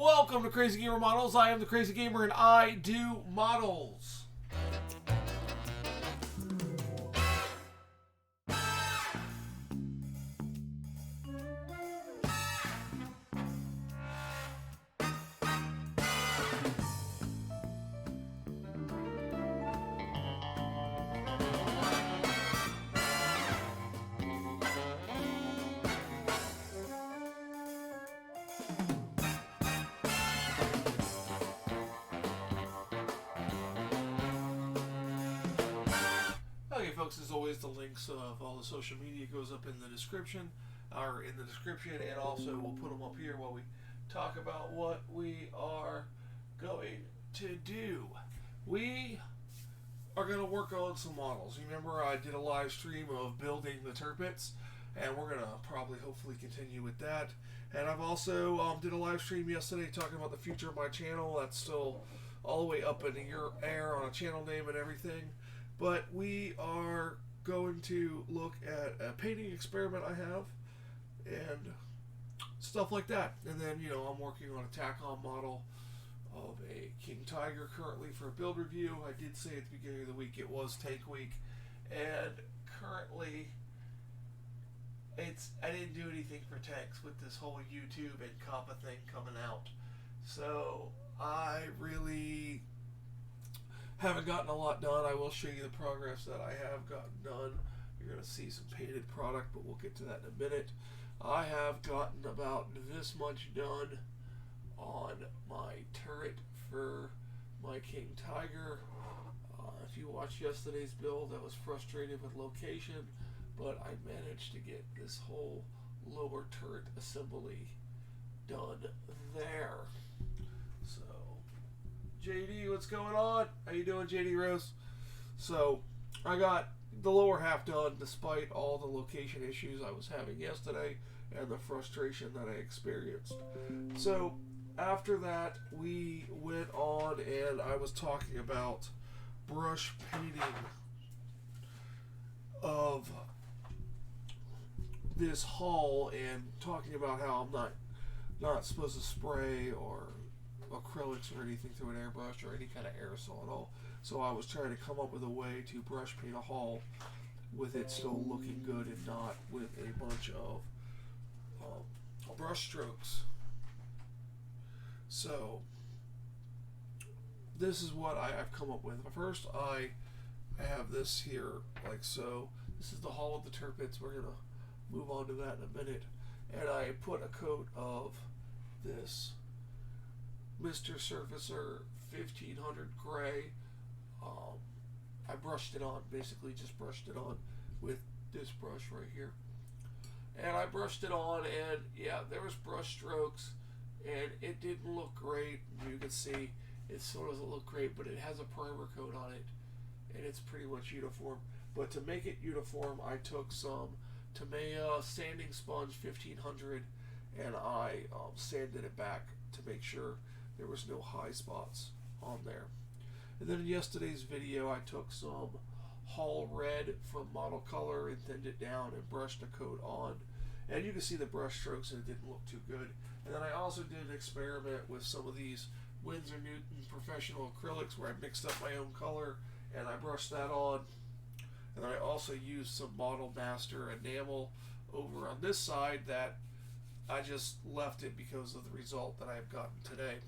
Welcome to Crazy Gamer Models. I am the Crazy Gamer and I do models. Okay, folks, as always, the links of all the social media goes up in the description, and also we'll put them up here while we talk about what we are going to do. We are going to work on some models. Remember, I did a live stream of building the turpits, and we're going to probably, hopefully, continue with that. And I've also did a live stream yesterday talking about the future of my channel. That's still all the way up in the air on a channel name and everything. But we are going to look at a painting experiment I have and stuff like that. And then, I'm working on a tack-on model of a King Tiger currently for a build review. I did say at the beginning of the week it was Tank Week. And currently, I didn't do anything for tanks with this whole YouTube and Kappa thing coming out. So I really haven't gotten a lot done. I will show you the progress that I have gotten done. You're going to see some painted product, but we'll get to that in a minute. I have gotten about this much done on my turret for my King Tiger. If you watched yesterday's build, I was frustrated with location, but I managed to get this whole lower turret assembly done there. So JD, what's going on? How you doing, JD Rose? So I got the lower half done despite all the location issues I was having yesterday and the frustration that I experienced. So after that, we went on and I was talking about brush painting of this hull and talking about how I'm not supposed to spray or acrylics or anything through an airbrush or any kind of aerosol at all. So I was trying to come up with a way to brush paint a hull with it still looking good and not with a bunch of brush strokes. So this is what I've come up with. First, I have this here like so. This is the hull of the turpits. We're going to move on to that in a minute. And I put a coat of this Mr. Surfacer 1500 gray. I brushed it on, basically just brushed it on with this brush right here. And I brushed it on, and yeah, there was brush strokes, and it didn't look great. You can see it still doesn't look great, but it has a primer coat on it, and it's pretty much uniform. But to make it uniform, I took some Tamiya sanding sponge 1500, and I sanded it back to make sure there was no high spots on there. And then in yesterday's video, I took some Hull Red from Model Color and thinned it down and brushed a coat on. And you can see the brush strokes and it didn't look too good. And then I also did an experiment with some of these Winsor Newton professional acrylics where I mixed up my own color and I brushed that on. And I also used some Model Master enamel over on this side that I just left it because of the result that I have gotten today.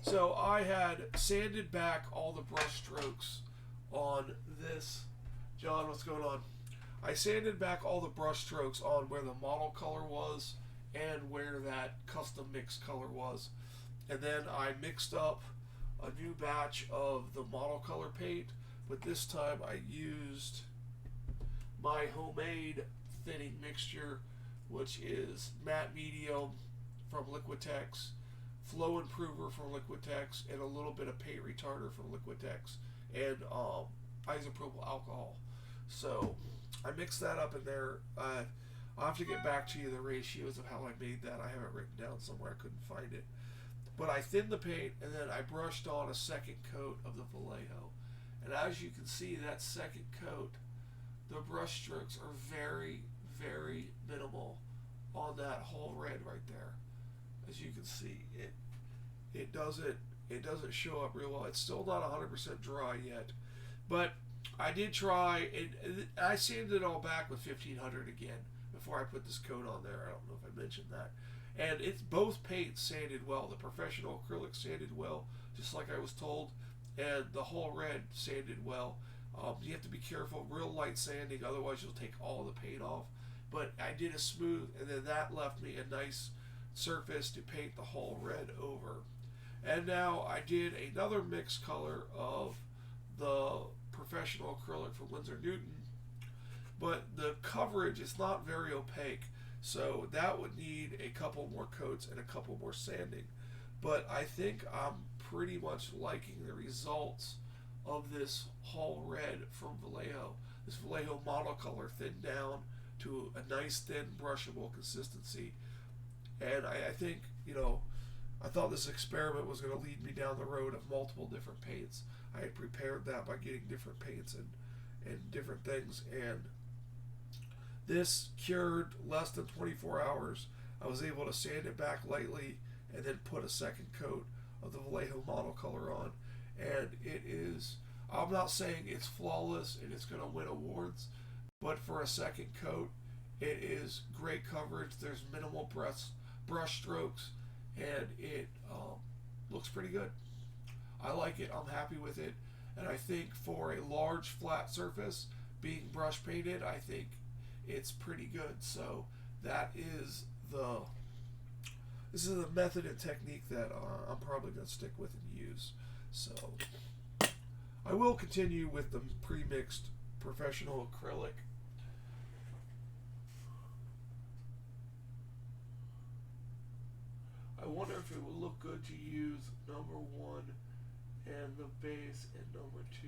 So I had sanded back all the brush strokes on this. John, what's going on? I sanded back all the brush strokes on where the model color was and where that custom mix color was. And then I mixed up a new batch of the model color paint, but this time I used my homemade thinning mixture, which is matte medium from Liquitex, flow improver from Liquitex, and a little bit of paint retarder from Liquitex, and isopropyl alcohol. So I mixed that up in there. I'll have to get back to you the ratios of how I made that. I have it written down somewhere. I couldn't find it. But I thinned the paint, and then I brushed on a second coat of the Vallejo. And as you can see, that second coat, the brush strokes are very, very minimal on that whole red right there. As you can see, it doesn't show up real well. It's still not 100% dry yet, but I did try, and I sanded it all back with 1500 again before I put this coat on there. I don't know if I mentioned that. And it's both paints sanded well. The professional acrylic sanded well, just like I was told, and the Hall Red sanded well. You have to be careful, real light sanding, otherwise you'll take all the paint off. But I did a smooth, and then that left me a nice surface to paint the Hall Red over. And now I did another mixed color of the professional acrylic from Winsor Newton, but the coverage is not very opaque, so that would need a couple more coats and a couple more sanding. But I think I'm pretty much liking the results of this Hall Red from Vallejo. This Vallejo monocolor thinned down to a nice thin brushable consistency. And I think, I thought this experiment was going to lead me down the road of multiple different paints. I had prepared that by getting different paints and different things, and this cured less than 24 hours. I was able to sand it back lightly and then put a second coat of the Vallejo monocolor on, and it is, I'm not saying it's flawless and it's going to win awards, but for a second coat it is great coverage. There's minimal brush strokes, and it looks pretty good. I like it. I'm happy with it, and I think for a large flat surface being brush painted, I think it's pretty good. So this is a method and technique that I'm probably going to stick with and use. So I will continue with the pre-mixed professional acrylic. I wonder if it would look good to use number 1 and the base and number 2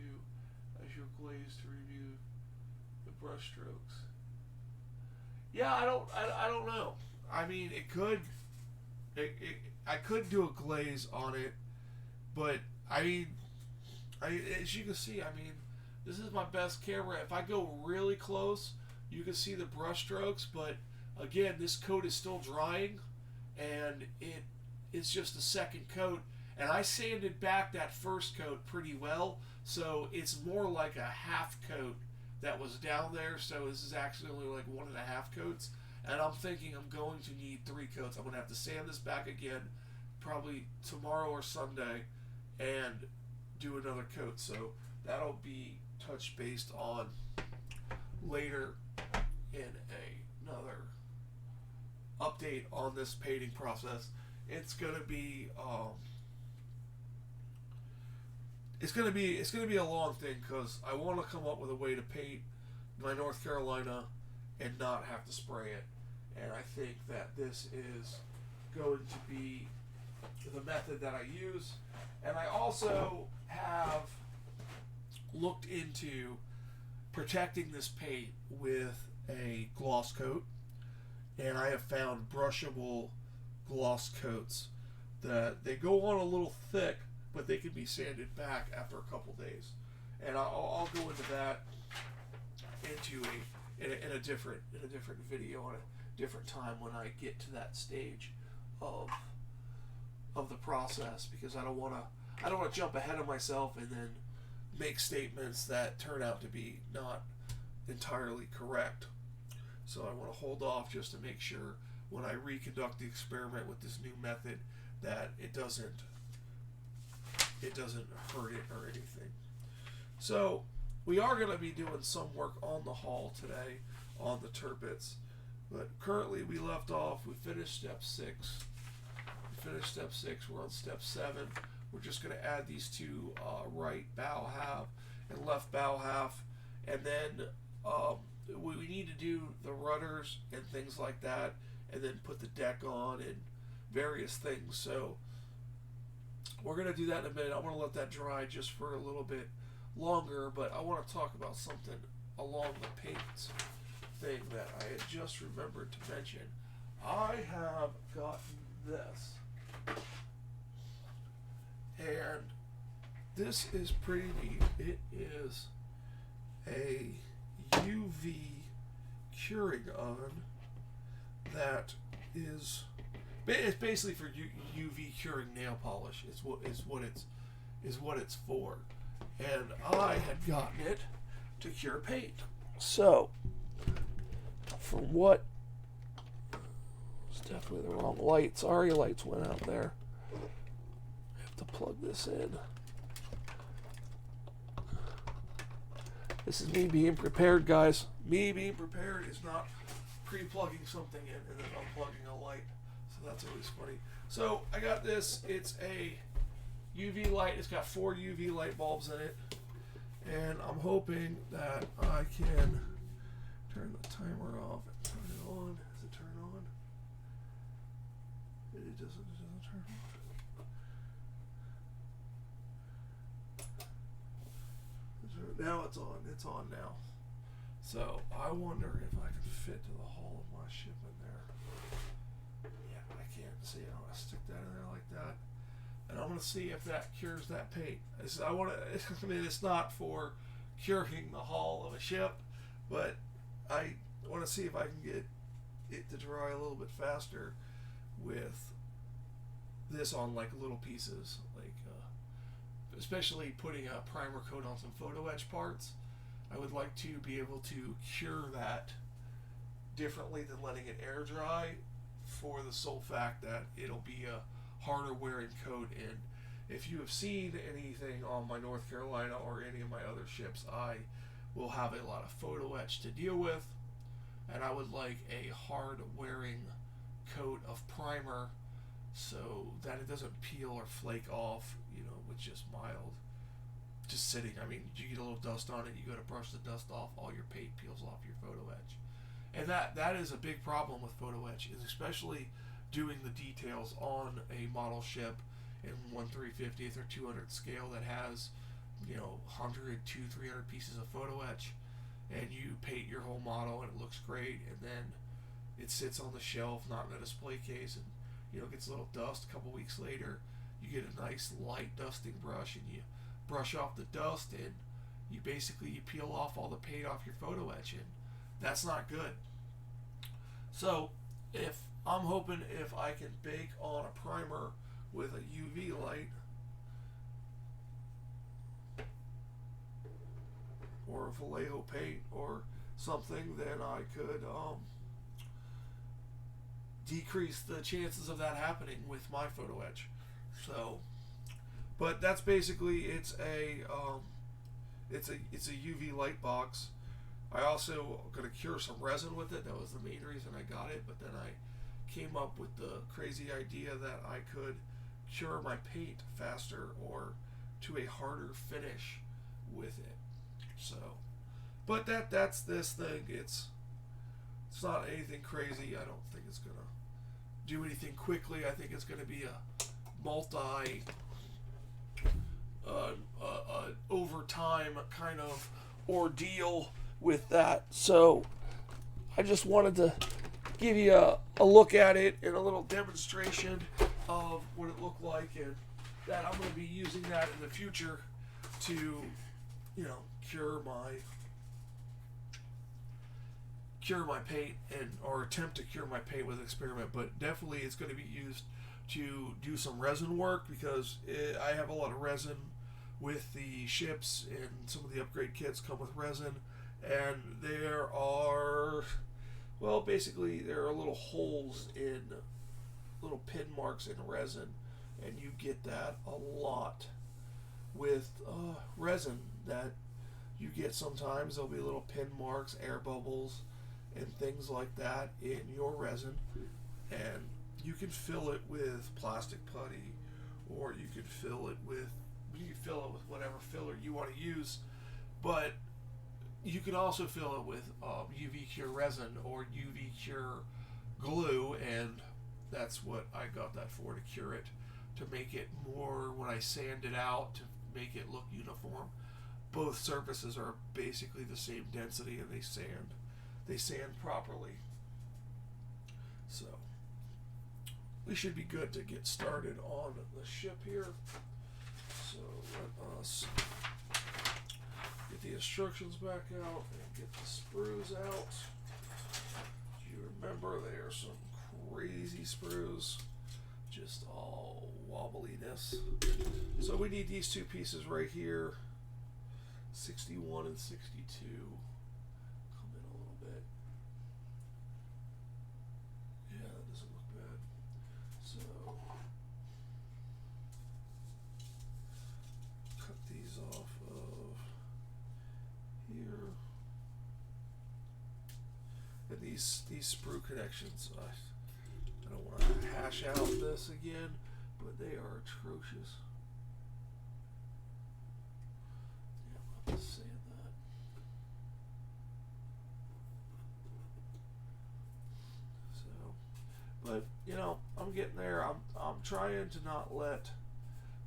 as your glaze to review the brush strokes. Yeah, I don't know. I mean, it could. I could do a glaze on it, but I as you can see, I mean, this is my best camera. If I go really close, you can see the brush strokes, but again, this coat is still drying, and it's just a second coat, and I sanded back that first coat pretty well, so it's more like a half coat that was down there. So this is actually only like 1.5 coats, and I'm thinking I'm going to need 3 coats. I'm going to have to sand this back again probably tomorrow or Sunday and do another coat. So that'll be touch based on later in another update on this painting process. It's gonna be a long thing, because I want to come up with a way to paint my North Carolina and not have to spray it. And I think that this is going to be the method that I use. And I also have looked into protecting this paint with a gloss coat, and I have found brushable gloss coats that they go on a little thick, but they can be sanded back after a couple days. And I'll go into that in a different video on a different time when I get to that stage of the process, because I don't want to jump ahead of myself and then make statements that turn out to be not entirely correct. So I want to hold off just to make sure when I reconduct the experiment with this new method that it doesn't hurt it or anything. So we are going to be doing some work on the hull today on the turpits, but currently we left off, we finished step 6. We're on step 7. We're just going to add these two right bow half and left bow half, and then we need to do the rudders and things like that, and then put the deck on and various things. So we're going to do that in a minute. I'm going to let that dry just for a little bit longer, but I want to talk about something along the paints thing that I had just remembered to mention. I have gotten this, and this is pretty neat. It is a UV curing oven that is It's basically for UV curing nail polish. Is what it's for. And I had gotten it to cure paint. So, from what, it's definitely the wrong light. Sorry, lights went out there. I have to plug this in. This is me being prepared, guys. Me being prepared is not pre-plugging something in and then unplugging a light. So that's always funny. So I got this. It's a UV light. It's got 4 UV light bulbs in it. And I'm hoping that I can turn the timer off and turn it on. Does it turn on? It doesn't turn on. Now it's on. It's on now. So I wonder if I can fit to the hull of my ship in there. Yeah, I can't see. I'm gonna stick that in there like that, and I'm gonna see if that cures that paint. I mean, it's not for curing the hull of a ship, but I want to see if I can get it to dry a little bit faster with this on like little pieces, like especially putting a primer coat on some photo etch parts. I would like to be able to cure that differently than letting it air dry, for the sole fact that it'll be a harder wearing coat. And if you have seen anything on my North Carolina or any of my other ships, I will have a lot of photo etch to deal with, and I would like a hard wearing coat of primer so that it doesn't peel or flake off, with just mild, just sitting. I mean, you get a little dust on it, you go to brush the dust off, all your paint peels off your photo etch. And that is a big problem with photo etch, is especially doing the details on a model ship in 1/350th or 200 scale that has 100, 200, 300 pieces of photo etch, and you paint your whole model and it looks great, and then it sits on the shelf, not in a display case, and gets a little dust. A couple weeks later, you get a nice light dusting brush and you brush off the dust, and you peel off all the paint off your photo etch, and that's not good. So I'm hoping if I can bake on a primer with a UV light, or a Vallejo paint or something, then I could decrease the chances of that happening with my photo etch. So, but that's basically, it's a UV light box. I also going to cure some resin with it. That was the main reason I got it. But then I came up with the crazy idea that I could cure my paint faster or to a harder finish with it. So, but that's this thing. It's not anything crazy. I don't think it's gonna do anything quickly. I think it's gonna be a multi over time kind of ordeal with that. So I just wanted to give you a look at it and a little demonstration of what it looked like, and that I'm going to be using that in the future to cure my paint, or attempt to cure my paint with an experiment. But definitely it's going to be used to do some resin work, because I have a lot of resin with the ships, and some of the upgrade kits come with resin, and there are little holes in, little pin marks in resin, and you get that a lot with resin, that you get sometimes there'll be little pin marks, air bubbles, and things like that in your resin, and you can fill it with plastic putty, or you can fill it with whatever filler you want to use, but you can also fill it with UV cure resin or UV cure glue, and that's what I got that for, to cure it, to make it more, when I sand it out, to make it look uniform. Both surfaces are basically the same density, and they sand properly. So we should be good to get started on the ship here. So let us get the instructions back out and get the sprues out. Do you remember, they are some crazy sprues? just all wobbliness. So we need these two pieces right here, 61 and 62. Come in a little bit. Yeah, that doesn't look bad. So cut these off of here. And these sprue connections, I don't want to hash out this again, but they are atrocious. Yeah, I'm just saying that. So, but you know, I'm getting there. I'm trying to not let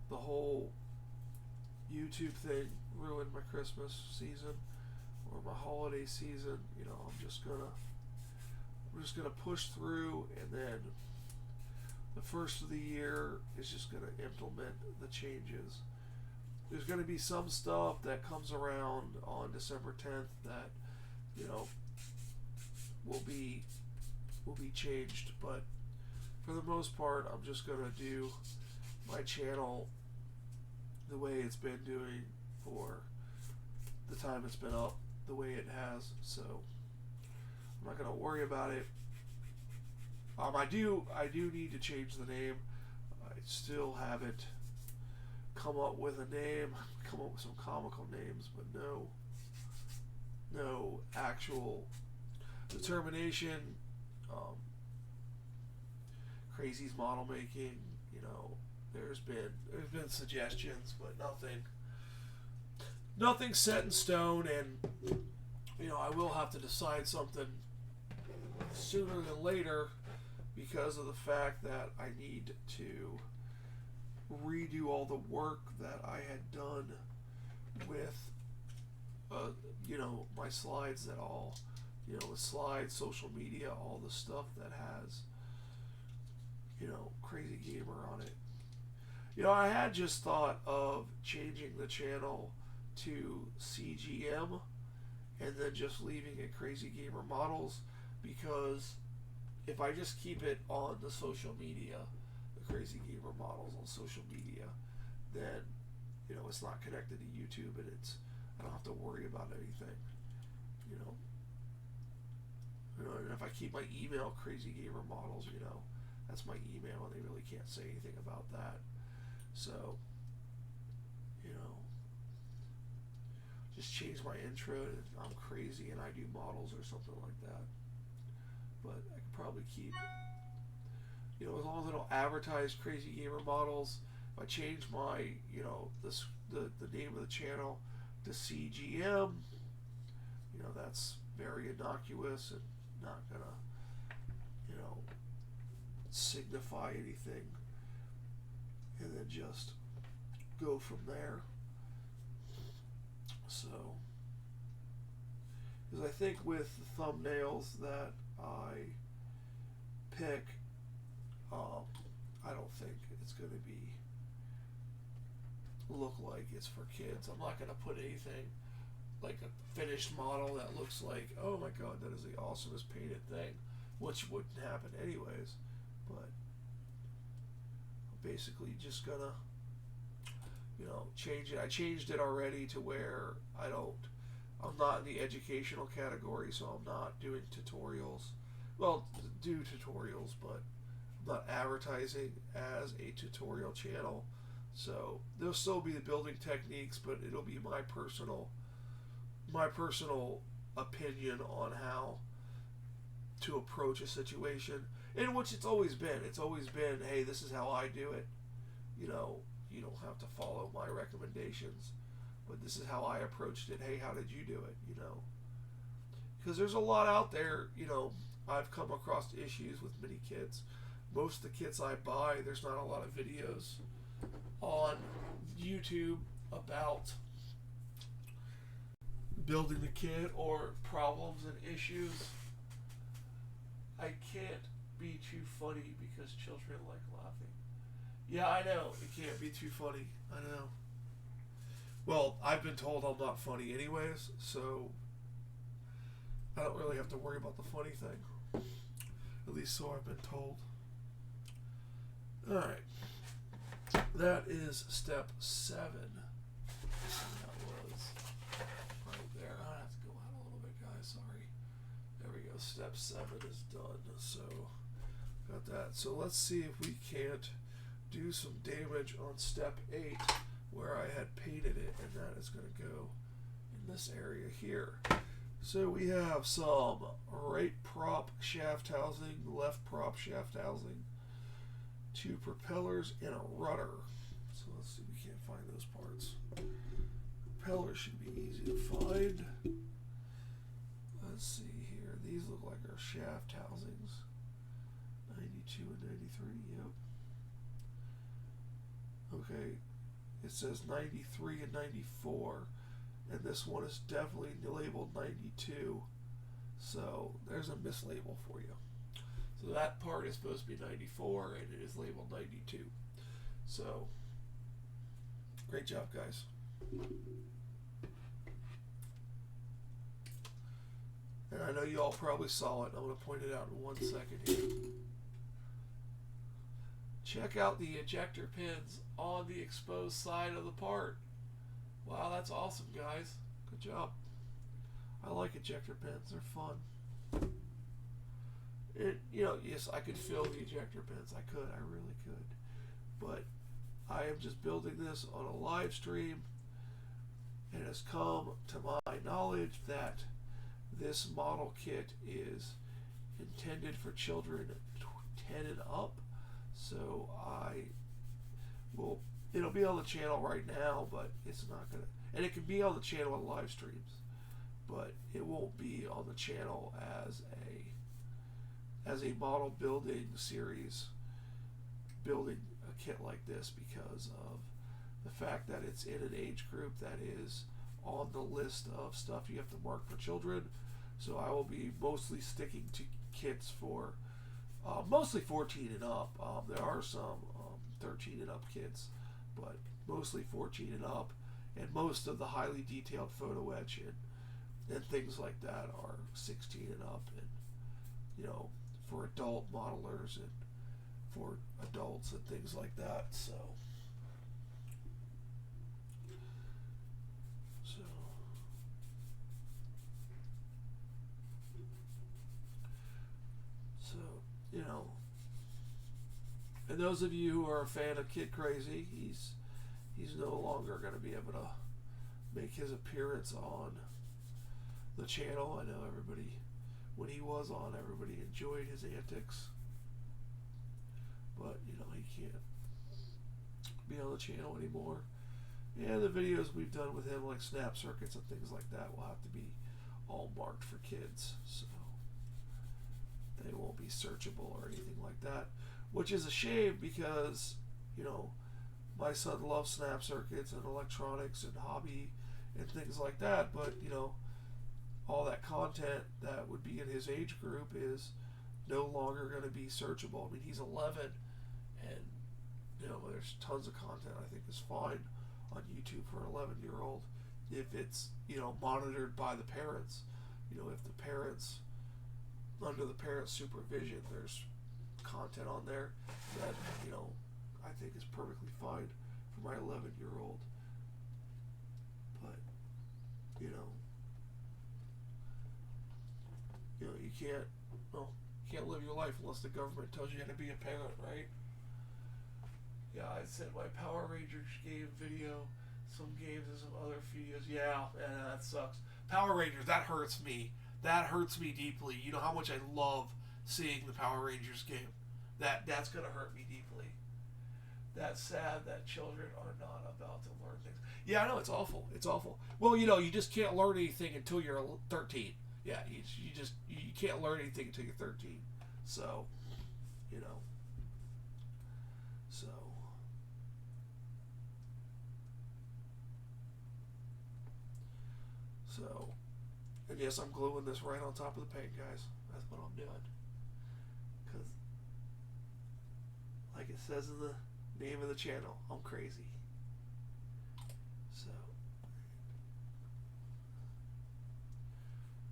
the whole YouTube thing ruin my Christmas season or my holiday season. You know, I'm just gonna push through, and then the first of the year is just gonna implement the changes. There's gonna be some stuff that comes around on December 10th that, you know, will be changed, but for the most part, I'm just gonna do my channel the way it's been doing for the time it's been up, the way it has. So I'm not gonna worry about it. I do need to change the name. I still haven't come up with a name. Come up with some comical names, but no actual determination. Crazy's model making. You know, there's been suggestions, but nothing set in stone. And you know, I will have to decide something sooner than later, because of the fact that I need to redo all the work that I had done with, you know, my slides, that all, you know, the slides, social media, all the stuff that has, you know, Crazy Gamer on it. You know, I had just thought of changing the channel to CGM and then just leaving it Crazy Gamer Models, because if I just keep it on the social media, the Crazy Gamer Models on social media, then, you know, it's not connected to YouTube, and I don't have to worry about anything, you know. And if I keep my email Crazy Gamer Models, you know, that's my email, and they really can't say anything about that. So, you know, just change my intro to I'm crazy and I do models or something like that. But I could probably keep, you know, as long as I don't advertise Crazy Gamer Models. If I change my, you know, the name of the channel to CGM, you know, that's very innocuous and not gonna, you know, signify anything, and then just go from there. So, because I think with the thumbnails that I pick, I don't think it's going to look like it's for kids. I'm not going to put anything like a finished model that looks like, oh my god, that is the awesomest painted thing, which wouldn't happen anyways. But I'm basically just gonna, you know, change it. I changed it already to where I'm not in the educational category, so I'm not doing tutorials. Well, do tutorials, but I'm not advertising as a tutorial channel. So there'll still be the building techniques, but it'll be my personal opinion on how to approach a situation, in which it's always been. It's always been, hey, this is how I do it. You know, you don't have to follow my recommendations, but this is how I approached it. Hey, how did you do it? You know, because there's a lot out there. You know, I've come across issues with mini kits. Most of the kits I buy, there's not a lot of videos on YouTube about building the kit or problems and issues. I can't be too funny because children like laughing. Yeah, I know. It can't be too funny. I know. Well, I've been told I'm not funny anyways, so I don't really have to worry about the funny thing. At least so I've been told. Alright. That is step 7. That was right there. I have to go out a little bit, guys. Sorry. There we go. Step 7 is done. So, got that. So, let's see if we can't do some damage on step 8 where I had painted it, and that is going to go in this area here. So, we have some right prop shaft housing, left prop shaft housing, 2 propellers, and a rudder. So let's see if we can't find those parts. Propellers should be easy to find. Let's see here. These look like our shaft housings. 92 and 93, yep. Okay, it says 93 and 94, and this one is definitely labeled 92. So there's a mislabel for you. So that part is supposed to be 94, and it is labeled 92. So, great job, guys. And I know you all probably saw it. I'm going to point it out in 1 second here. Check out the ejector pins on the exposed side of the part. Wow, that's awesome, guys. Good job. I like ejector pins. They're fun. Yes, I could fill the ejector pins. I could. I really could. But I am just building this on a live stream. It has come to my knowledge that this model kit is intended for children 10 and up. So it'll be on the channel right now, but it's not going to, and it can be on the channel on live streams, but it won't be on the channel as a model building series, building a kit like this, because of the fact that it's in an age group that is on the list of stuff you have to mark for children. So I will be mostly sticking to kits for mostly 14 and up. There are some 13 and up kits, but mostly 14 and up, and most of the highly detailed photo etch and things like that are 16 and up, and for adult modelers and for adults and things like that. So and those of you who are a fan of Kid Crazy, he's no longer going to be able to make his appearance on the channel. I know everybody, when he was on, everybody enjoyed his antics, but he can't be on the channel anymore. And the videos we've done with him, like snap circuits and things like that, will have to be all marked for kids, so they won't be searchable or anything like that, which is a shame, because my son loves snap circuits and electronics and hobby and things like that, but all that content that would be in his age group is no longer going to be searchable. I mean, he's 11, and there's tons of content I think is fine on YouTube for an 11-year-old if it's monitored by the parents. If the parents, under the parents' supervision, there's content on there that I think is perfectly fine for my 11-year-old. But you can't live your life unless the government tells you how to be a parent, right? Yeah, I sent my Power Rangers game video, some games and some other videos. Yeah, that sucks. Power Rangers, that hurts me. That hurts me deeply. You know how much I love seeing the Power Rangers game. That's gonna hurt me deeply. That's sad that children are not about to learn things. Yeah, I know, it's awful. It's awful. Well, you just can't learn anything until you're 13. Yeah, you can't learn anything until you're 13. So, So, and yes, I'm gluing this right on top of the paint, guys. That's what I'm doing. Because, like it says in the name of the channel, I'm crazy. So,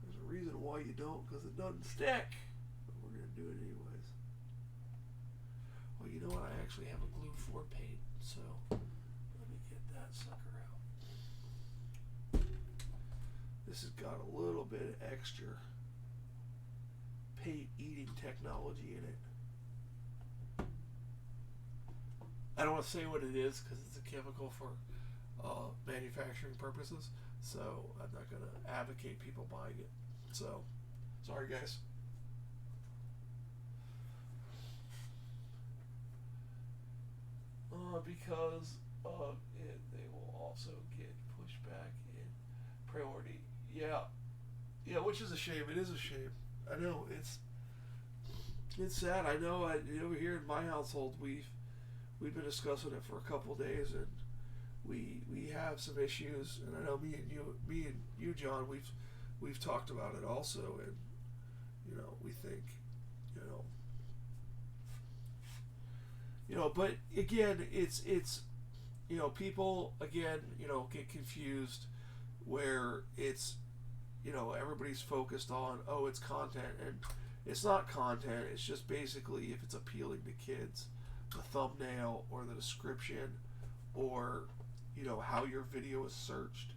there's a reason why you don't, because it doesn't stick. But we're going to do it anyways. Oh you know what? I actually have a glue for paint, so let me get that sucker out. This has got a little bit of extra paint eating technology in it. I don't want to say what it is because it's a chemical for manufacturing purposes, so I'm not going to advocate people buying it. So, sorry guys. Because of it, they will also get pushed back in priority. Yeah, which is a shame. It is a shame. I know it's sad. I know. Over here in my household, we've been discussing it for a couple of days, and we have some issues. And I know me and you, John, we've talked about it also, and we think, but again, it's people again, get confused where it's, everybody's focused on, oh, it's content, and it's not content. It's just basically if it's appealing to kids, the thumbnail or the description, or how your video is searched.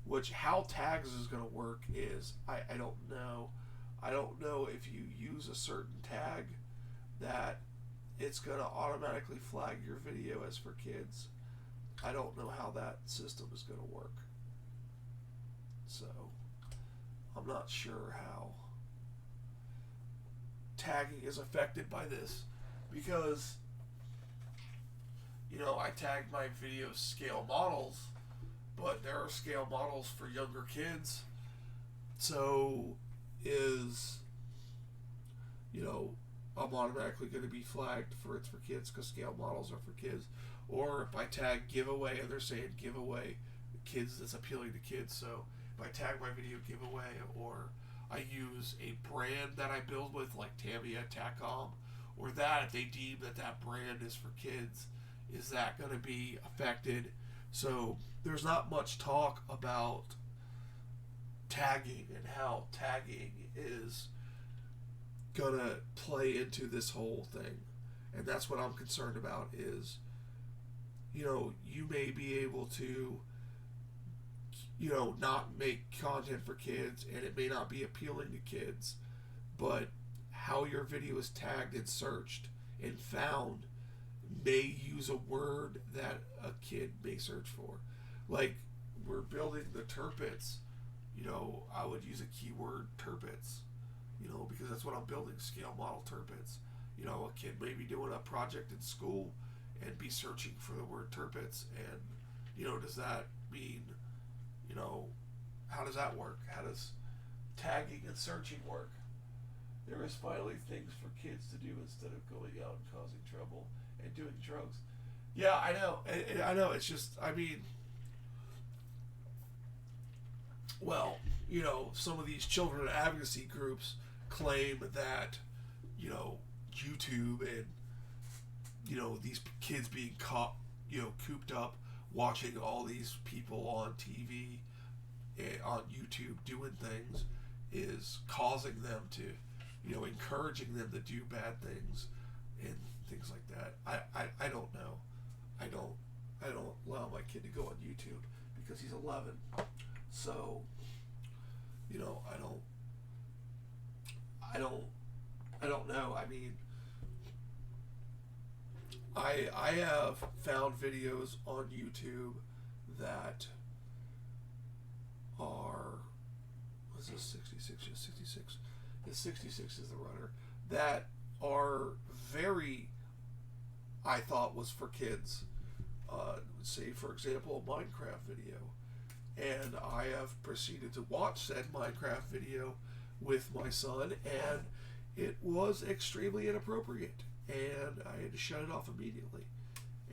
Which how tags is going to work is I don't know. I don't know if you use a certain tag that it's going to automatically flag your video as for kids. I don't know how that system is going to work. So I'm not sure how tagging is affected by this, because I tag my videos scale models, but there are scale models for younger kids. So I'm automatically going to be flagged for it's for kids because scale models are for kids. Or if I tag giveaway and they're saying giveaway kids, that's appealing to kids. So if I tag my video giveaway, or I use a brand that I build with like Tamiya, Tacom, or that if they deem that brand is for kids, is that going to be affected? So there's not much talk about tagging and how tagging is gonna play into this whole thing. And that's what I'm concerned about is, you may be able to, not make content for kids, and it may not be appealing to kids, but how your video is tagged and searched and found may use a word that a kid may search for. Like, we're building the Turpits, I would use a keyword Turpits, because that's what I'm building, scale model Turpits. A kid may be doing a project in school and be searching for the word Turpits, and, does that mean, how does that work? How does tagging and searching work? There is finally things for kids to do instead of going out and causing trouble and doing drugs. Yeah, I know. I know. It's just, some of these children advocacy groups claim that, YouTube and, these kids being caught, cooped up watching all these people on TV and on YouTube doing things is causing them to, encouraging them to do bad things and things like that. I don't know. I don't allow my kid to go on YouTube because he's 11. So, I don't know. I have found videos on YouTube that are, what's this, 66? Yeah, 66. Yeah, 66 is the runner. That are very, I thought was for kids. Say, for example, a Minecraft video. And I have proceeded to watch said Minecraft video with my son, and it was extremely inappropriate. And I had to shut it off immediately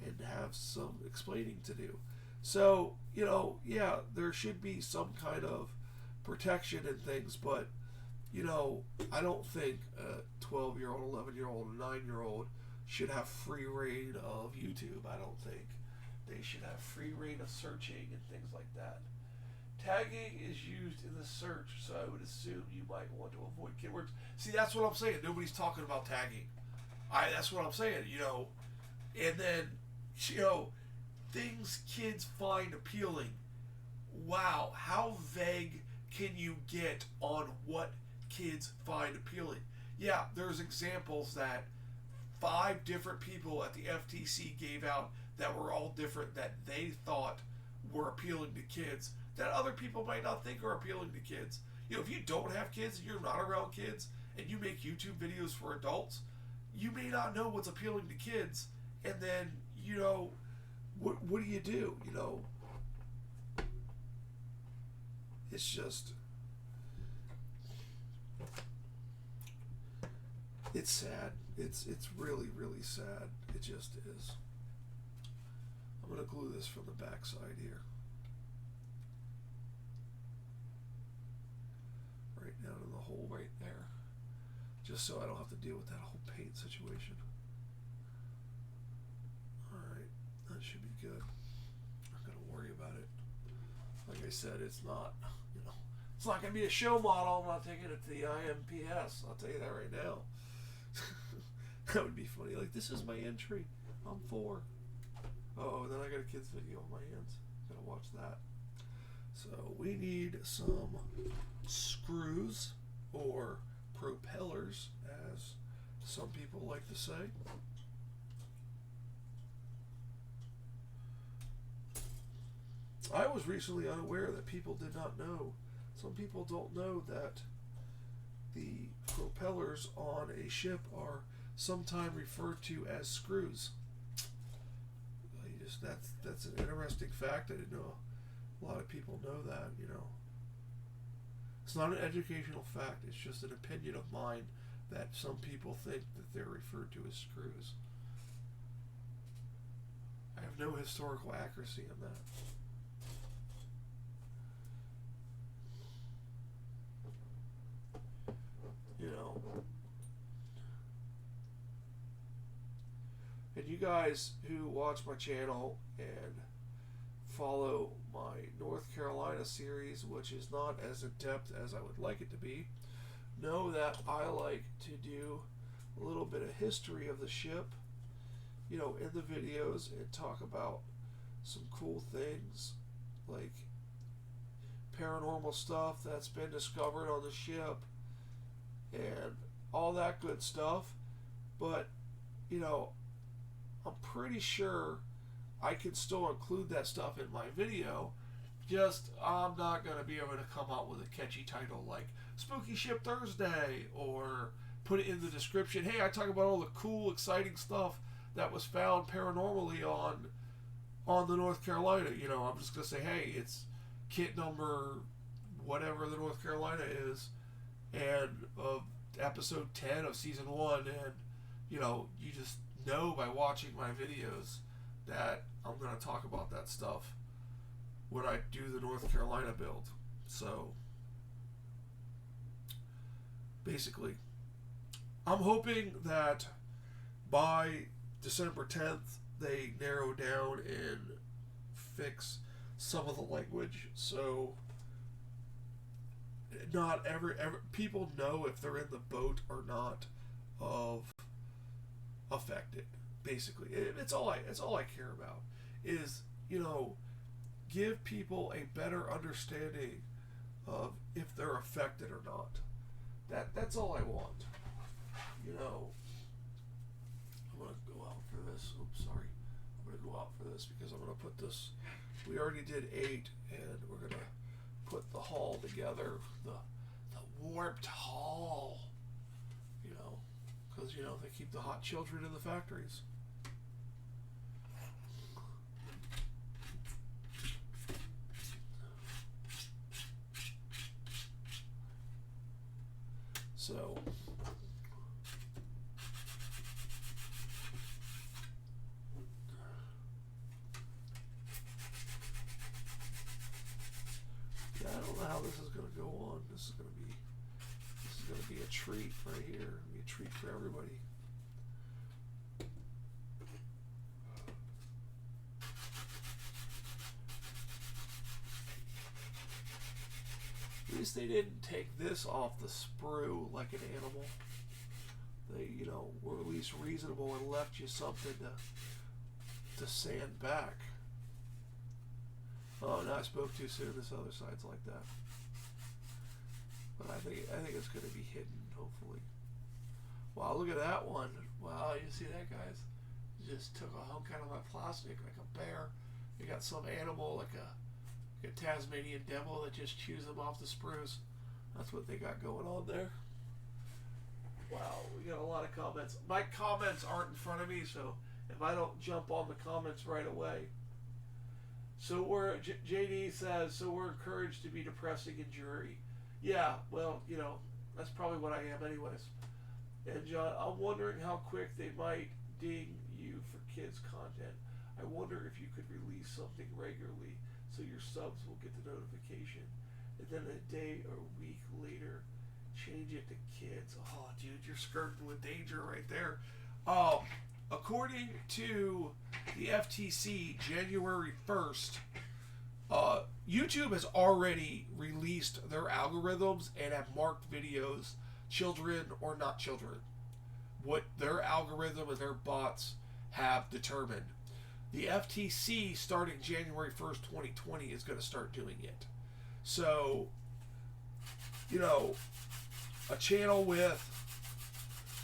and have some explaining to do. So, yeah, there should be some kind of protection and things, but, I don't think a 12-year-old, 11-year-old, and 9-year-old should have free reign of YouTube. I don't think they should have free reign of searching and things like that. Tagging is used in the search, so I would assume you might want to avoid keywords. See, that's what I'm saying. Nobody's talking about tagging. That's what I'm saying, you know. And then, you know, things kids find appealing. Wow, how vague can you get on what kids find appealing? Yeah, there's examples that 5 different people at the FTC gave out that were all different that they thought were appealing to kids that other people might not think are appealing to kids. You know, if you don't have kids and you're not around kids and you make YouTube videos for adults, you may not know what's appealing to kids. And then, you know, what do you do? You know, it's just, it's sad. It's really, really sad. It just is. I'm going to glue this from the back side here. Right down in the hole right there. Just so I don't have to deal with that whole paint situation. Alright, that should be good. I'm not going to worry about it. Like I said, it's not, you know, it's not going to be a show model. I'm not taking it to the IMPS. I'll tell you that right now. That would be funny. Like, this is my entry. I'm 4. Oh, then I got a kid's video on my hands. Gotta watch that. So we need some screws or propellers, as some people like to say. I was recently unaware that people did not know. Some people don't know that the propellers on a ship are sometimes referred to as screws. That's an interesting fact. I didn't know a lot of people know that, you know. It's not an educational fact, it's just an opinion of mine that some people think that they're referred to as screws. I have no historical accuracy in that. You know. And you guys who watch my channel and follow my North Carolina series, which is not as in-depth as I would like it to be, know that I like to do a little bit of history of the ship, you know, in the videos, and talk about some cool things like paranormal stuff that's been discovered on the ship and all that good stuff. But, you know, I'm pretty sure I can still include that stuff in my video, just I'm not going to be able to come out with a catchy title like Spooky Ship Thursday, or put it in the description, hey, I talk about all the cool, exciting stuff that was found paranormally on the North Carolina. You know, I'm just going to say, hey, it's kit number whatever the North Carolina is, and episode 10 of season 1, and, you know, you just know by watching my videos that I'm going to talk about that stuff when I do the North Carolina build. So basically, I'm hoping that by December 10th they narrow down and fix some of the language, so not every people know if they're in the boat or not of affected. Basically, it's all I care about is, you know, give people a better understanding of if they're affected or not. That's all I want. You know, I'm gonna go out for this. Oops, sorry. I'm gonna go out for this because I'm gonna put this. We already did 8, and we're gonna put the hull together, the warped hull. You know, because, you know, they keep the hot children in the factories. So yeah, I don't know how this is going to go on. This is going to be a treat right here. Be a treat for everybody. At least they didn't take this off the sprue like an animal. they, you know, were at least reasonable and left you something to sand back. Oh, no, I spoke too soon. This other side's like that. But I think it's going to be hidden, hopefully. Wow, look at that one. Wow, you see that, guys? Just took a hunk out of my plastic like a bear. You got some animal like a Tasmanian devil that just chews them off the sprues. That's what they got going on there. Wow, we got a lot of comments. My comments aren't in front of me, so if I don't jump on the comments right away. So JD says, so we're encouraged to be depressing and dreary. Yeah, well, you know, that's probably what I am anyways. And John, I'm wondering how quick they might ding you for kids content. I wonder if you could release something regularly so your subs will get the notification. And then a day or a week later, change it to kids. Oh, dude, you're skirting with danger right there. According to the FTC, January 1st, YouTube has already released their algorithms and have marked videos children or not children. What their algorithm and their bots have determined. The FTC, starting January 1st, 2020, is going to start doing it. So, you know, a channel with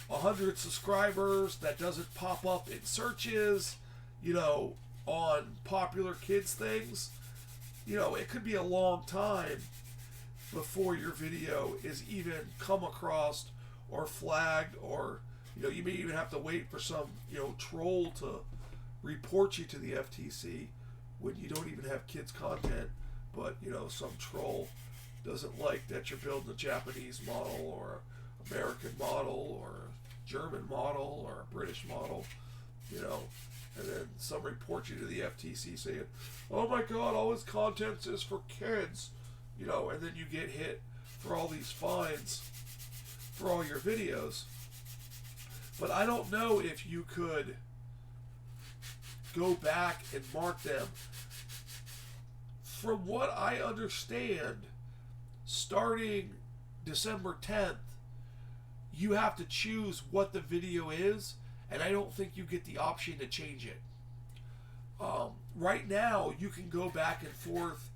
100 subscribers that doesn't pop up in searches, you know, on popular kids things, you know, it could be a long time before your video is even come across or flagged, or, you know, you may even have to wait for some, you know, troll to report you to the FTC when you don't even have kids content, but, you know, some troll doesn't like that you're building a Japanese model or American model or German model or a British model, you know, and then some report you to the FTC saying, oh my god, all his content is for kids, you know, and then you get hit for all these fines for all your videos. But I don't know if you could go back and mark them. From what I understand, starting December 10th, you have to choose what the video is, and I don't think you get the option to change it. Right now, you can go back and forth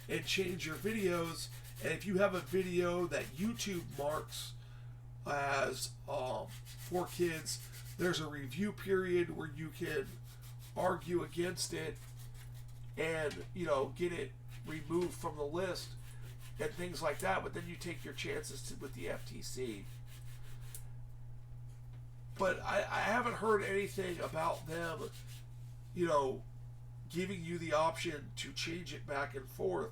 and change your videos, and if you have a video that YouTube marks as for kids, there's a review period where you can argue against it and, you know, get it removed from the list and things like that, but then you take your chances with the FTC. But I haven't heard anything about them, you know, giving you the option to change it back and forth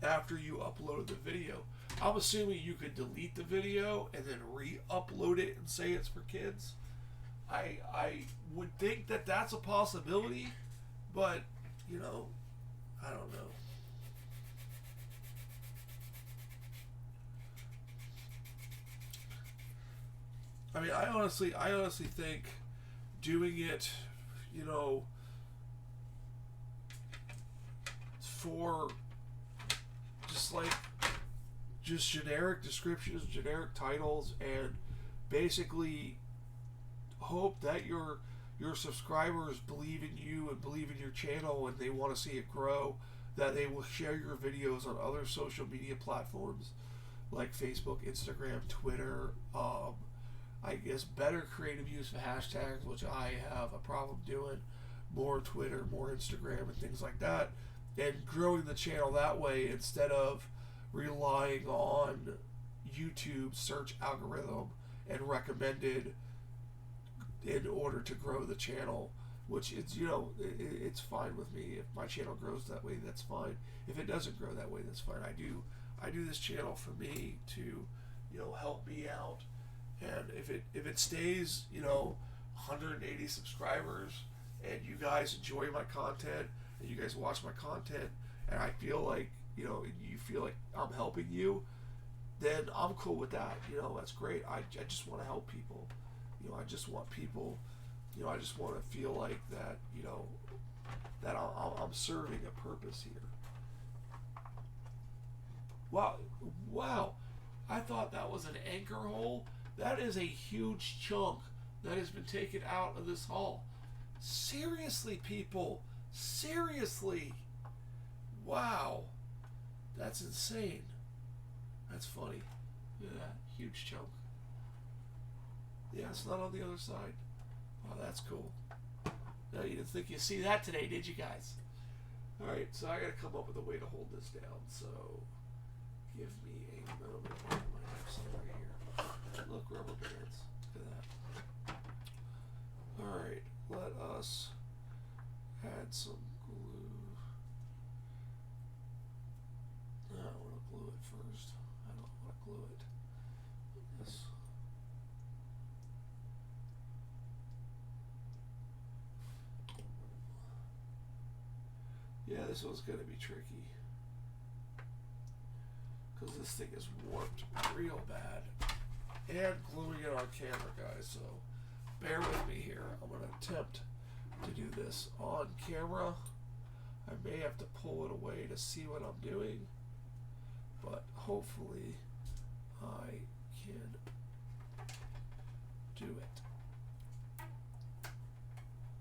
after you upload the video. I'm assuming you could delete the video and then re-upload it and say it's for kids. I would think that that's a possibility, but, you know, I don't know. I mean, I honestly think doing it, you know, for just generic descriptions, generic titles, and basically hope that your subscribers believe in you and believe in your channel and they want to see it grow, that they will share your videos on other social media platforms like Facebook, Instagram, Twitter, I guess better creative use of hashtags, which I have a problem doing, more Twitter, more Instagram, and things like that, and growing the channel that way instead of relying on YouTube search algorithm and recommended in order to grow the channel, which is, you know, it's fine with me. If my channel grows that way, that's fine. If it doesn't grow that way, that's fine. I do this channel for me to, you know, help me out. And if it stays, you know, 180 subscribers and you guys enjoy my content and you guys watch my content and I feel like, you know, you feel like I'm helping you, then I'm cool with that. You know, that's great. I just want to help people. You know, I just want people, you know, I just want to feel like that, you know, that I'm serving a purpose here. Wow. I thought that was an anchor hole, That is a huge chunk that has been taken out of this hull. Seriously, people. Seriously. Wow. That's insane. That's funny. Look at that. Huge chunk. Yeah, it's not on the other side. Oh, that's cool. No, you didn't think you'd see that today, did you guys? Alright, so I gotta come up with a way to hold this down. So, give me a moment. I might have some right here. Look, rubber bands. Look at that. Alright, let us add some glue. No, I want to glue it first. I don't want to glue it. This. Yeah, this one's going to be tricky. Because this thing is warped real bad. And gluing it on camera, guys. So, bear with me here. I'm going to attempt to do this on camera. I may have to pull it away to see what I'm doing. But hopefully, I can do it.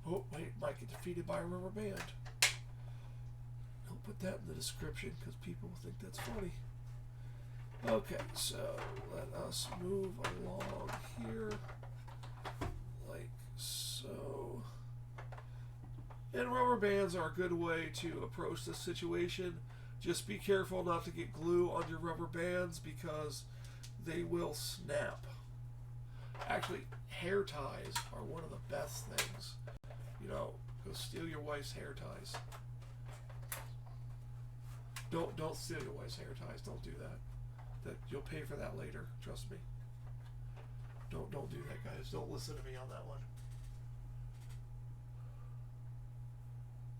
Oh, wait, might get defeated by a rubber band. Don't put that in the description because people will think that's funny. Okay, so let us move along here like so. And rubber bands are a good way to approach this situation. Just be careful not to get glue on your rubber bands because they will snap. Actually, hair ties are one of the best things. You know, go steal your wife's hair ties. Don't steal your wife's hair ties. Don't do that. That you'll pay for that later. Trust me. Don't do that, guys. Don't listen to me on that one.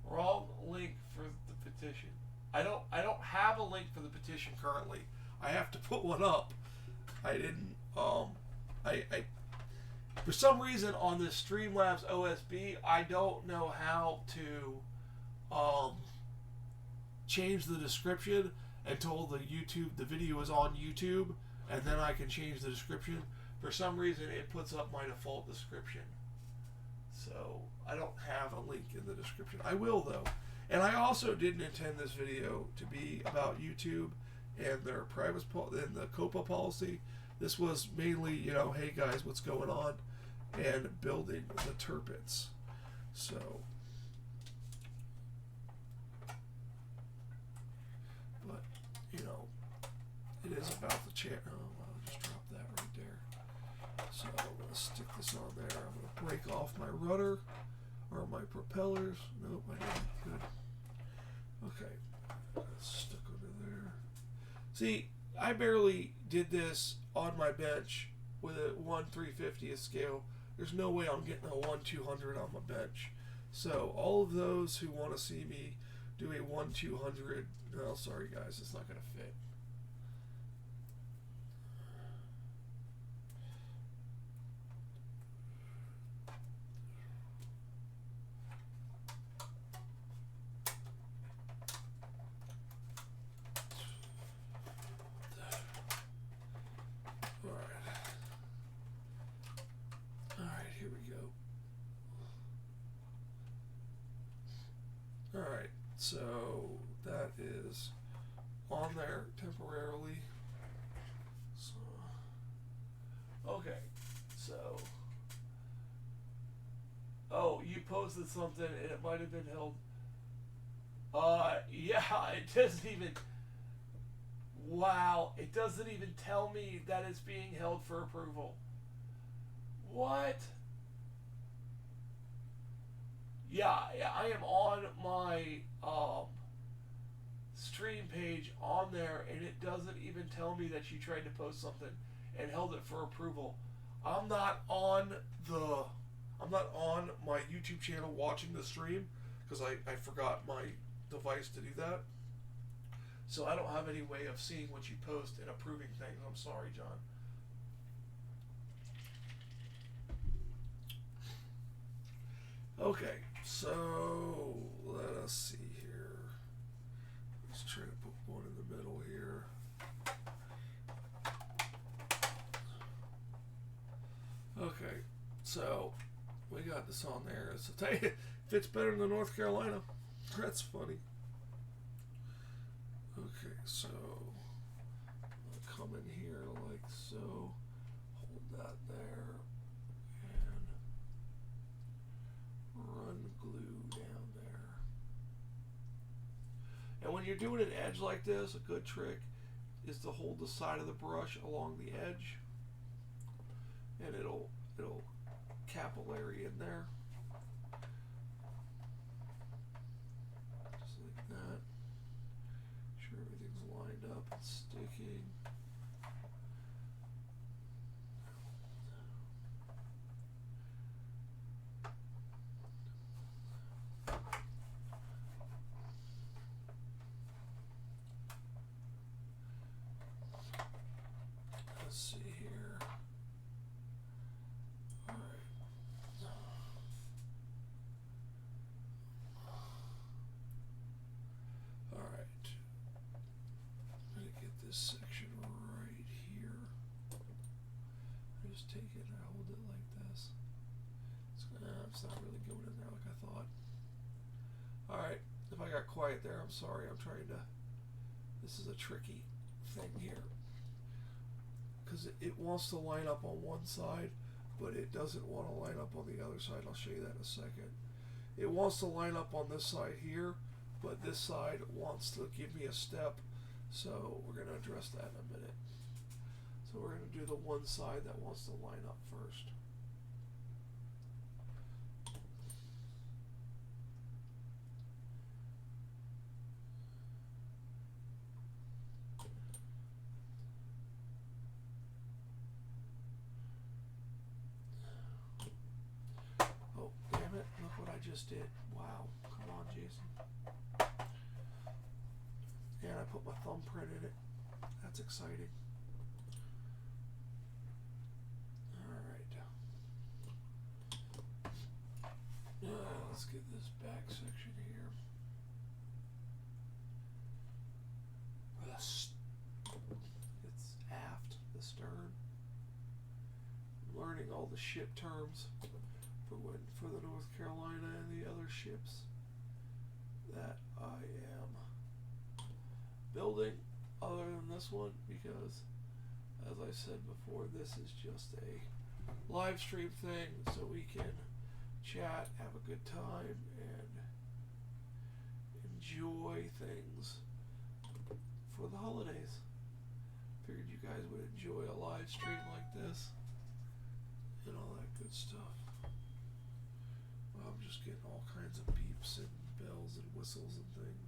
Wrong link for the petition. I don't have a link for the petition currently. I have to put one up. I didn't I for some reason on this Streamlabs OSB I don't know how to change the description until the video is on YouTube, and then I can change the description. For some reason it puts up my default description. So I don't have a link in the description. I will though. And I also didn't intend this video to be about YouTube and their privacy and the COPA policy. This was mainly, you know, hey guys, what's going on, and building the turpits. So, but you know, it is about the channel. Oh, I'll just drop that right there. So I'm gonna stick this on there. I'm gonna break off my rudder or my propellers. Nope, I didn't. Good. Okay, that's stuck under there. See, I barely did this on my bench with a 1/350th scale. There's no way I'm getting a 1/200 on my bench. So all of those who want to see me do a 1/200, well, sorry guys, it's not going to fit. Alright, so that is on there temporarily. So, okay, so, oh, you posted something and it might have been held. Yeah, it doesn't even, wow, it doesn't even tell me that it's being held for approval. What? Yeah, I am on my stream page on there, and it doesn't even tell me that you tried to post something and held it for approval. I'm not on my YouTube channel watching the stream because I forgot my device to do that. So I don't have any way of seeing what you post and approving things. I'm sorry, John. Okay, so let us see here. Let's try to put one in the middle here. So we got this on there. So it fits better than North Carolina. That's funny. Okay, so I'll come in here like so. Hold that there. And run glue down there. And when you're doing an edge like this, a good trick is to hold the side of the brush along the edge. And it'll capillary in there. Just like that. Make sure everything's lined up and sticking. Let's see here. Section right here. I just take it and I hold it like this. It's not really going in there like I thought. Alright, if I got quiet there, I'm sorry. I'm trying to... This is a tricky thing here. Because it wants to line up on one side, but it doesn't want to line up on the other side. I'll show you that in a second. It wants to line up on this side here, but this side wants to give me a step. So we're going to address that in a minute. So we're going to do the one side that wants to line up first. Oh, damn it. Look what I just did. Wow. Come on, Jason. And I put my thumbprint in it. That's exciting. Alright. Let's get this back section here. It's aft, the stern. I'm learning all the ship terms for the North Carolina and the other ships that I am building other than this one, because as I said before, this is just a live stream thing so we can chat, have a good time, and enjoy things for the holidays. Figured you guys would enjoy a live stream like this and all that good stuff. Well, I'm just getting all kinds of beeps and bells and whistles and things.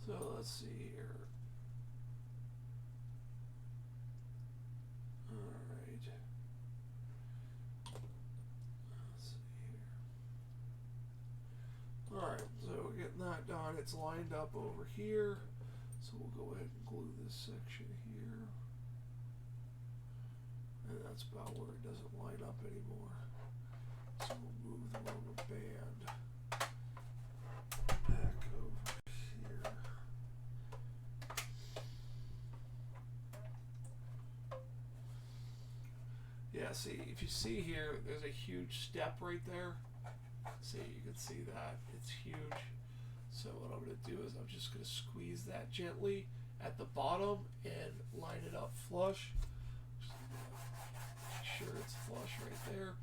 So let's see here. Alright. Let's see here. Alright, so we're getting that done. It's lined up over here. So we'll go ahead and glue this section here. And that's about where it doesn't line up anymore. So we'll move the rubber band back over here. Yeah, see, if you see here, there's a huge step right there. See, you can see that. It's huge. So what I'm going to do is I'm just going to squeeze that gently at the bottom and line it up flush. Just make sure it's flush right there.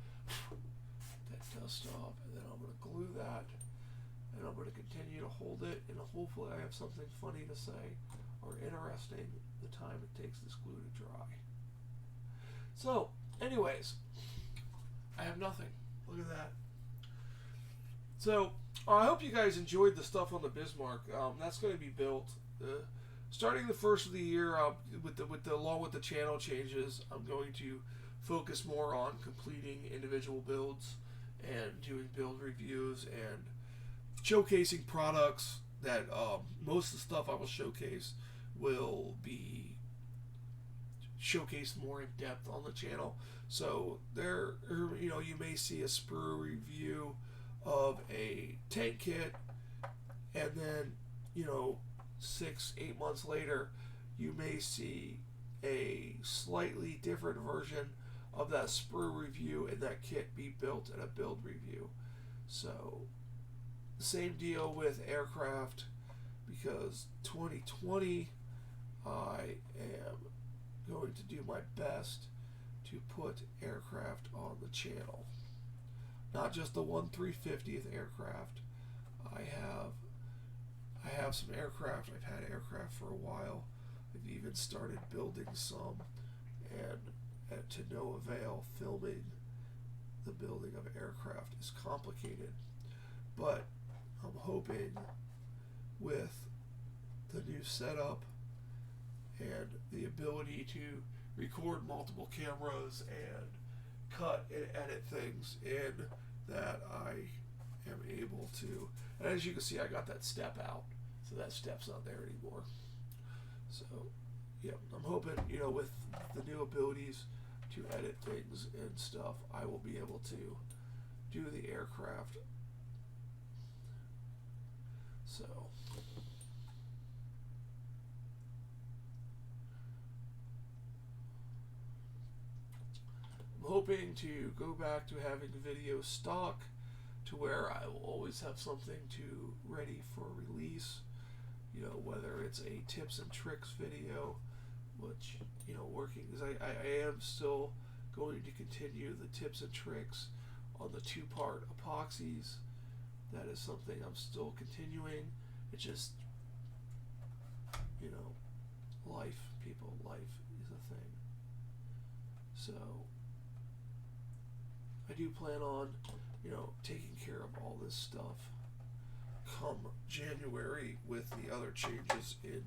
That dust off, and then I'm going to glue that. And I'm going to continue to hold it, and hopefully I have something funny to say or interesting the time it takes this glue to dry. So, anyways, I have nothing. Look at that. So, I hope you guys enjoyed the stuff on the Bismarck. That's going to be built starting the first of the year. Along with the channel changes, I'm going to focus more on completing individual builds and doing build reviews and showcasing products. That most of the stuff I will showcase will be showcased more in depth on the channel. So there, you may see a Sprue review of a tank kit, and then 6-8 months later you may see a slightly different version of that Sprue review and that kit be built in a build review. So, same deal with aircraft, because 2020 I am going to do my best to put aircraft on the channel. Not just the 1/350th aircraft. I have some aircraft. I've had aircraft for a while. I've even started building some, and to no avail. Filming the building of aircraft is complicated, but I'm hoping with the new setup and the ability to record multiple cameras and cut and edit things in, that I am able to. And as you can see, I got that step out, so that step's not there anymore. So yeah, I'm hoping, with the new abilities to edit things and stuff, I will be able to do the aircraft. So I'm hoping to go back to having video stock, to where I will always have something ready for release. Whether it's a tips and tricks video, which, working, because I am still going to continue the tips and tricks on the 2-part epoxies. That is something I'm still continuing. It's just, life, people, life is a thing. So I do plan on, taking care of all this stuff come January with the other changes in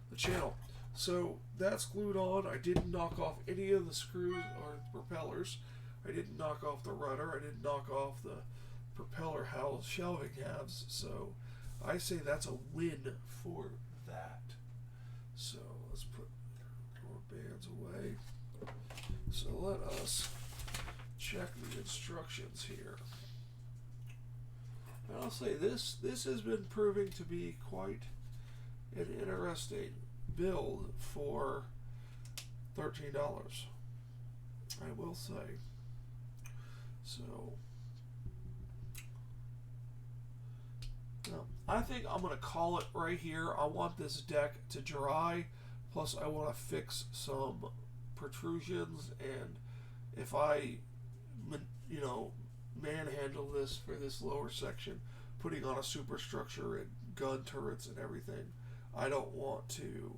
the channel. So that's glued on. I didn't knock off any of the screws or propellers. I didn't knock off the rudder. I didn't knock off the propeller house shelving halves. So I say that's a win for that. So let's put more bands away. So let us check the instructions here. And I'll say this has been proving to be quite an interesting build for $13. I will say. So now, I think I'm going to call it right here. I want this deck to dry, plus I want to fix some protrusions, and if I manhandle this for this lower section, putting on a superstructure and gun turrets and everything, I don't want to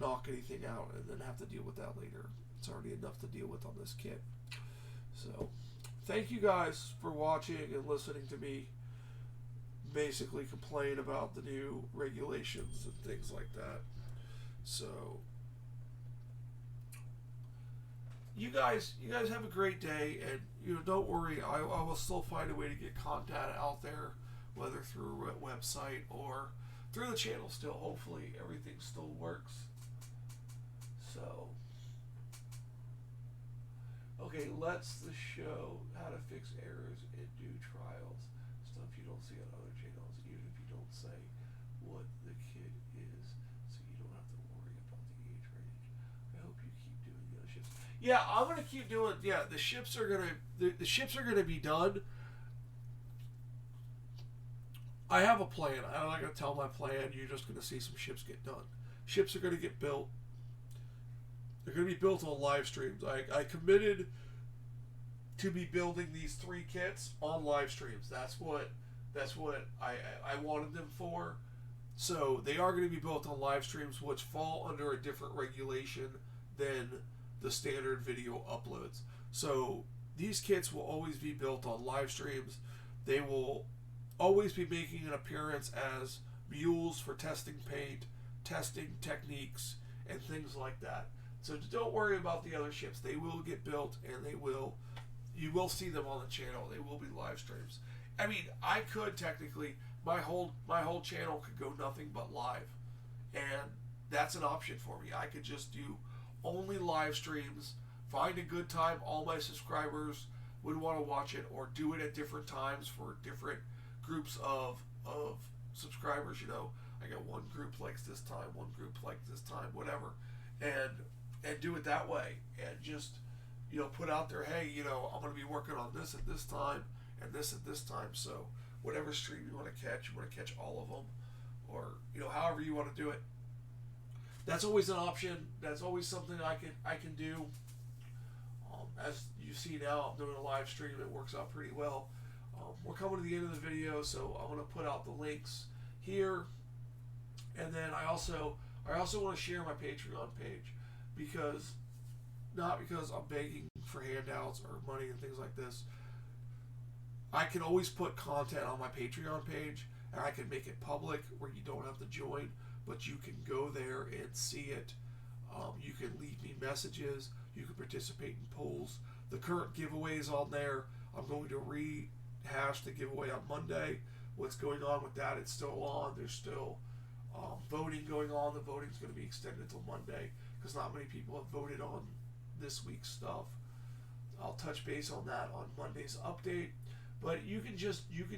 knock anything out and then have to deal with that later. It's already enough to deal with on this kit. So thank you guys for watching and listening to me basically complain about the new regulations and things like that. So you guys have a great day, and don't worry, I will still find a way to get content out there, whether through a website or through the channel still. Hopefully everything still works. So okay, let's show how to fix errors and do trials, stuff you don't see on other channels, even if you don't say what the kit is, so you don't have to worry about the age range. I hope you keep doing the other ships. Yeah, I'm gonna keep doing. Yeah, the ships are gonna be done. I have a plan. I'm not gonna tell my plan. You're just gonna see some ships get done. Ships are gonna get built. They're gonna be built on live streams. I committed to be building these 3 kits on live streams. That's what I wanted them for. So they are going to be built on live streams, which fall under a different regulation than the standard video uploads. So these kits will always be built on live streams. They will always be making an appearance as mules for testing paint, testing techniques, and things like that. So don't worry about the other ships. They will get built, and you will see them on the channel. They will be live streams. I mean, I could technically, my whole channel could go nothing but live, and that's an option for me. I could just do only live streams, find a good time all my subscribers would want to watch it, or do it at different times for different groups of subscribers. I got one group likes this time, one group likes this time, whatever, and do it that way, and just, you know, put out there, hey, you know, I'm going to be working on this at this time and this at this time. So whatever stream you want to catch all of them, or, you know, however you want to do it. That's always an option. That's always something I can do. As you see now, I'm doing a live stream. It works out pretty well. We're coming to the end of the video, so I'm going to put out the links here, and then I also want to share my Patreon page, because not because I'm begging for handouts or money and things like this. I can always put content on my Patreon page, and I can make it public where you don't have to join, but you can go there and see it. You can leave me messages. You can participate in polls. The current giveaways on there, I'm going to rehash the giveaway on Monday. What's going on with that? It's still on. There's still voting going on. The voting's going to be extended until Monday because not many people have voted on this week's stuff. I'll touch base on that on Monday's update. But you can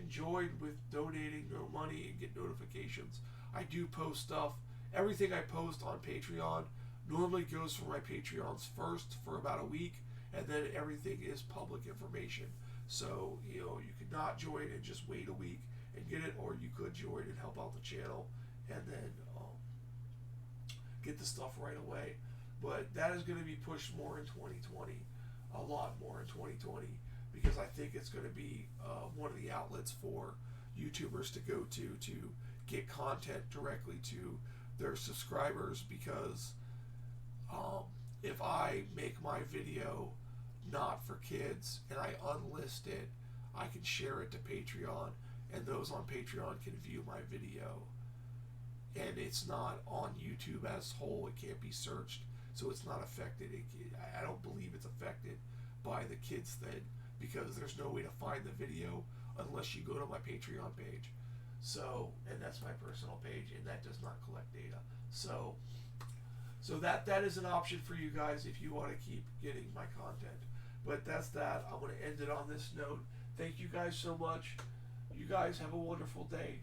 join with donating no money and get notifications. I do post stuff. Everything I post on Patreon normally goes for my Patreons first for about a week, and then everything is public information. So, you know, you could not join and just wait a week and get it, or you could join and help out the channel and then get the stuff right away. But that is going to be pushed more in 2020, a lot more in 2020, because I think it's going to be one of the outlets for YouTubers to go to get content directly to their subscribers, because if I make my video not for kids and I unlist it, I can share it to Patreon, and those on Patreon can view my video. And it's not on YouTube as a whole. It can't be searched, so it's not affected. I don't believe it's affected by the kids thing, because there's no way to find the video unless you go to my Patreon page. So, and that's my personal page, and that does not collect data. So that is an option for you guys if you want to keep getting my content. But that's that. I'm going to end it on this note. Thank you guys so much. You guys have a wonderful day.